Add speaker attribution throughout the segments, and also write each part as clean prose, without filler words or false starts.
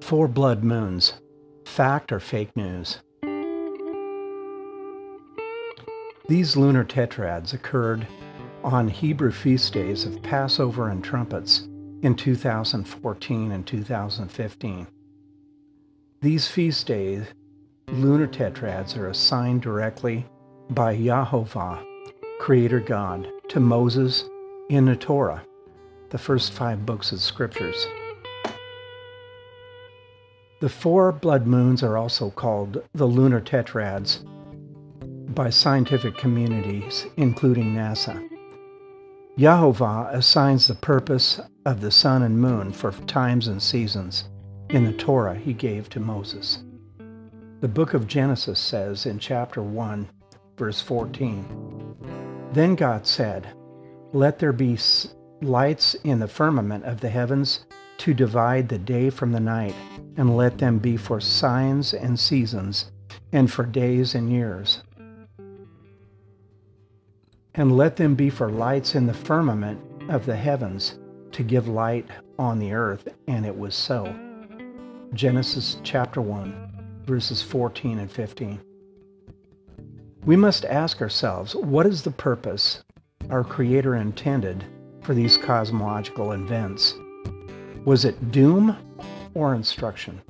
Speaker 1: Four blood moons. Fact or fake news? These lunar tetrads occurred on Hebrew feast days of Passover and Trumpets in 2014 and 2015. These feast days, lunar tetrads, are assigned directly by Yahovah, Creator God, to Moses in the Torah, the first 5 books of Scriptures. The 4 blood moons are also called the lunar tetrads by scientific communities, including NASA. Yahovah assigns the purpose of the sun and moon for times and seasons in the Torah he gave to Moses. The book of Genesis says in chapter 1, verse 14, "Then God said, 'Let there be lights in the firmament of the heavens to divide the day from the night, and let them be for signs and seasons, and for days and years. And let them be for lights in the firmament of the heavens, to give light on the earth.' And it was so." Genesis chapter 1, verses 14 and 15. We must ask ourselves, what is the purpose our Creator intended for these cosmological events? Was it doom or instruction?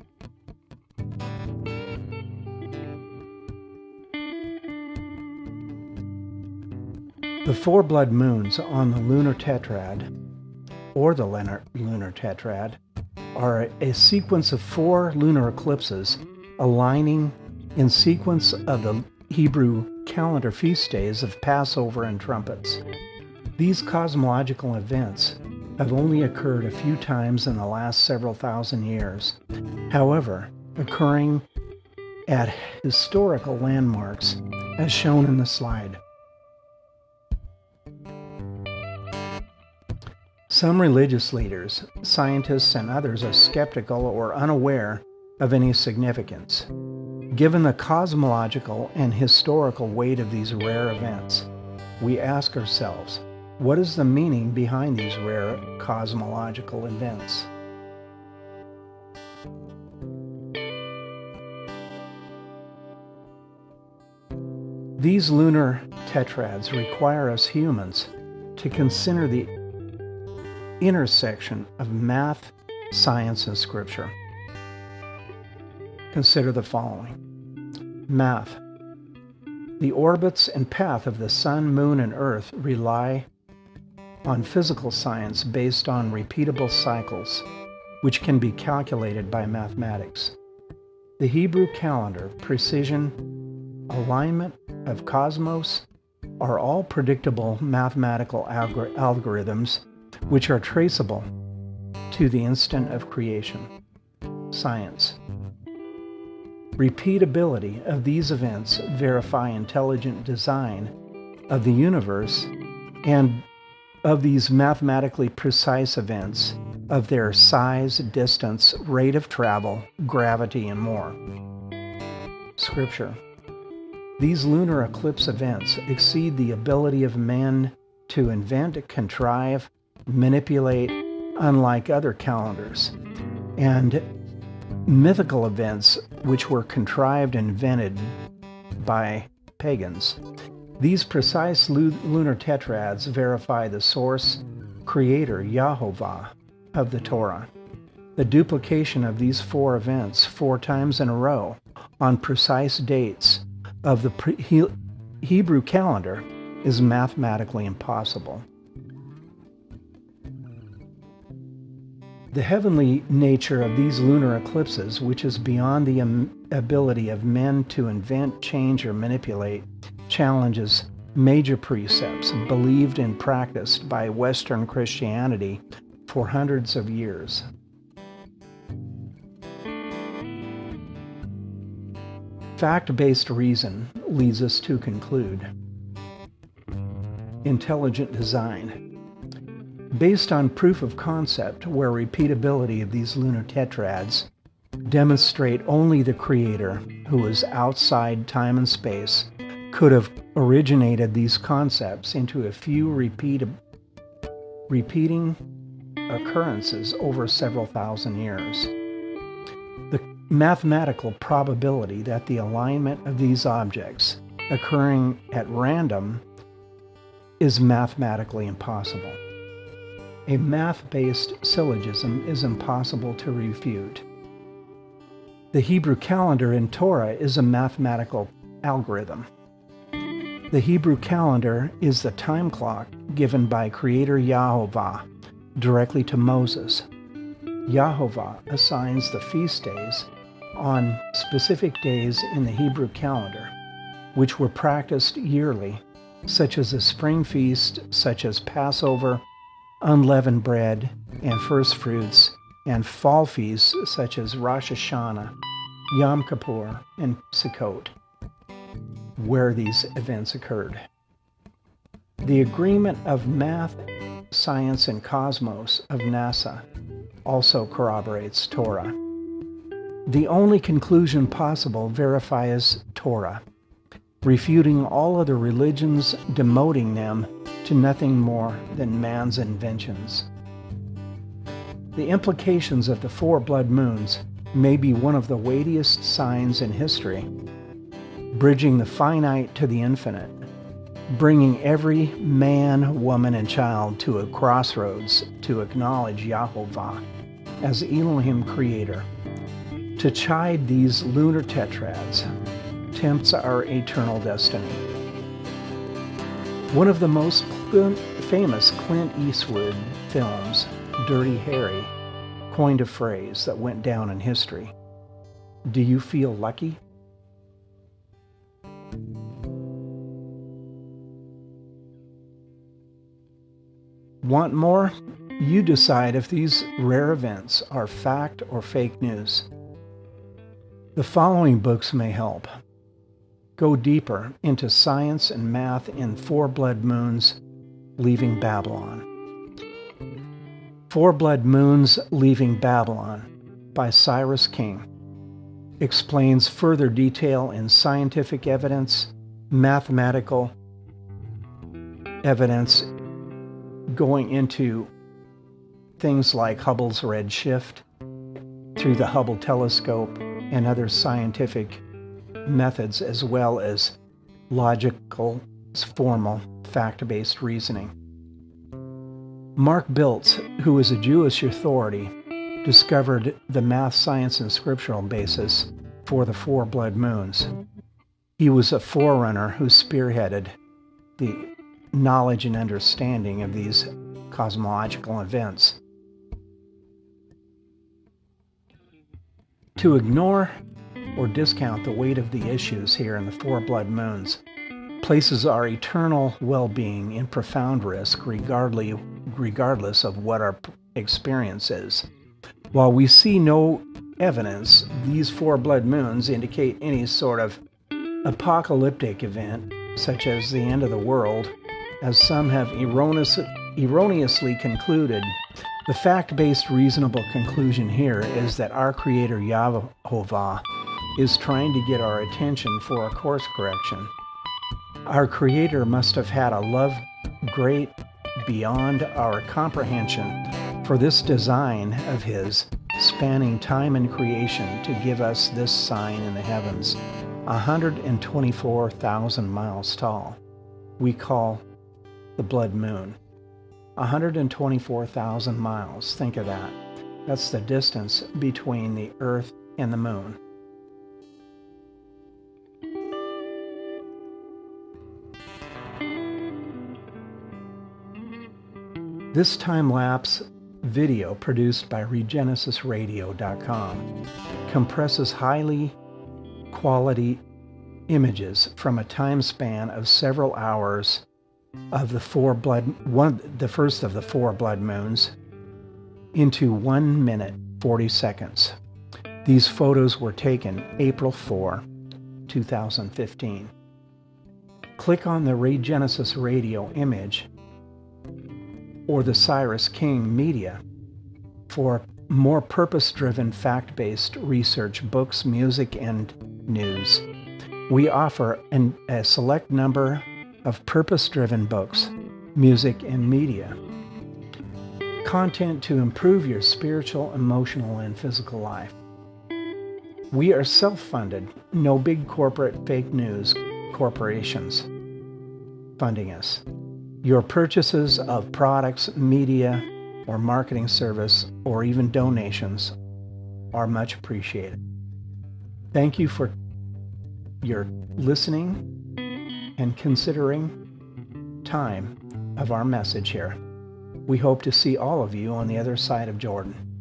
Speaker 1: The 4 blood moons on the lunar tetrad, or the lunar tetrad, are a sequence of 4 lunar eclipses aligning in sequence of the Hebrew calendar feast days of Passover and Trumpets. These cosmological events have only occurred a few times in the last several thousand years. However, occurring at historical landmarks, as shown in the slide. Some religious leaders, scientists, and others are skeptical or unaware of any significance. Given the cosmological and historical weight of these rare events, we ask ourselves, what is the meaning behind these rare cosmological events? These lunar tetrads require us humans to consider the intersection of math, science, and scripture. Consider the following. Math. The orbits and path of the sun, moon, and earth rely on physical science based on repeatable cycles, which can be calculated by mathematics. The Hebrew calendar, precision, alignment of cosmos are all predictable mathematical algorithms which are traceable to the instant of creation. Science. Repeatability of these events verify intelligent design of the universe and of these mathematically precise events, of their size, distance, rate of travel, gravity, and more. Scripture. These lunar eclipse events exceed the ability of men to invent, contrive, manipulate, unlike other calendars, and mythical events which were contrived and invented by pagans. These precise lunar tetrads verify the source, creator, Yahovah, of the Torah. The duplication of these 4 events 4 times in a row on precise dates of the Hebrew calendar is mathematically impossible. The heavenly nature of these lunar eclipses, which is beyond the ability of men to invent, change, or manipulate, challenges major precepts believed and practiced by Western Christianity for hundreds of years. Fact-based reason leads us to conclude. Intelligent design. Based on proof of concept where repeatability of these lunar tetrads demonstrate only the Creator, who is outside time and space, could have originated these concepts into a few repeating occurrences over several thousand years. mathematical probability that the alignment of these objects occurring at random is mathematically impossible. A math-based syllogism is impossible to refute. The Hebrew calendar in Torah is a mathematical algorithm. The Hebrew calendar is the time clock given by Creator Yahovah directly to Moses. Yahovah assigns the feast days on specific days in the Hebrew calendar, which were practiced yearly, such as the spring feast, such as Passover, unleavened bread, and first fruits, and fall feasts such as Rosh Hashanah, Yom Kippur, and Sukkot, where these events occurred. The agreement of math, science, and cosmos of NASA also corroborates Torah. The only conclusion possible verifies Torah, refuting all other religions, demoting them to nothing more than man's inventions. The implications of the 4 blood moons may be one of the weightiest signs in history, bridging the finite to the infinite, bringing every man, woman, and child to a crossroads to acknowledge Yahovah as Elohim Creator. To chide these lunar tetrads tempts our eternal destiny. One of the most famous Clint Eastwood films, Dirty Harry, coined a phrase that went down in history. Do you feel lucky? Want more? You decide if these rare events are fact or fake news. The following books may help. Go deeper into science and math in 4 blood moons leaving Babylon. 4 Blood Moons Leaving Babylon by Cyrus King explains further detail in scientific evidence, mathematical evidence, going into things like Hubble's redshift through the Hubble telescope and other scientific methods, as well as logical, formal, fact-based reasoning. Mark Biltz, who was a Jewish authority, discovered the math, science, and scriptural basis for the 4 blood moons. He was a forerunner who spearheaded the knowledge and understanding of these cosmological events. To ignore or discount the weight of the issues here in the 4 blood moons places our eternal well-being in profound risk regardless of what our experience is. While we see no evidence these 4 blood moons indicate any sort of apocalyptic event, such as the end of the world, as some have erroneously concluded, the fact-based reasonable conclusion here is that our Creator Yahovah is trying to get our attention for a course correction. Our Creator must have had a love great beyond our comprehension for this design of His, spanning time and creation, to give us this sign in the heavens, 124,000 miles tall, we call the blood moon. 124,000 miles, think of that. That's the distance between the Earth and the moon. This time-lapse video, produced by regenesisradio.com, compresses highly quality images from a time span of several hours of the first of the 4 blood moons into 1 minute 40 seconds. These photos were taken April 4, 2015. Click on the Regenesis Radio image or the Cyrus King media for more purpose-driven, fact-based research, books, music, and news. We offer a select number of purpose-driven books, music, and media. Content to improve your spiritual, emotional, and physical life. We are self-funded, no big corporate fake news corporations funding us. Your purchases of products, media, or marketing service, or even donations are much appreciated. Thank you for your listening and considering time of our message here. We hope to see all of you on the other side of Jordan.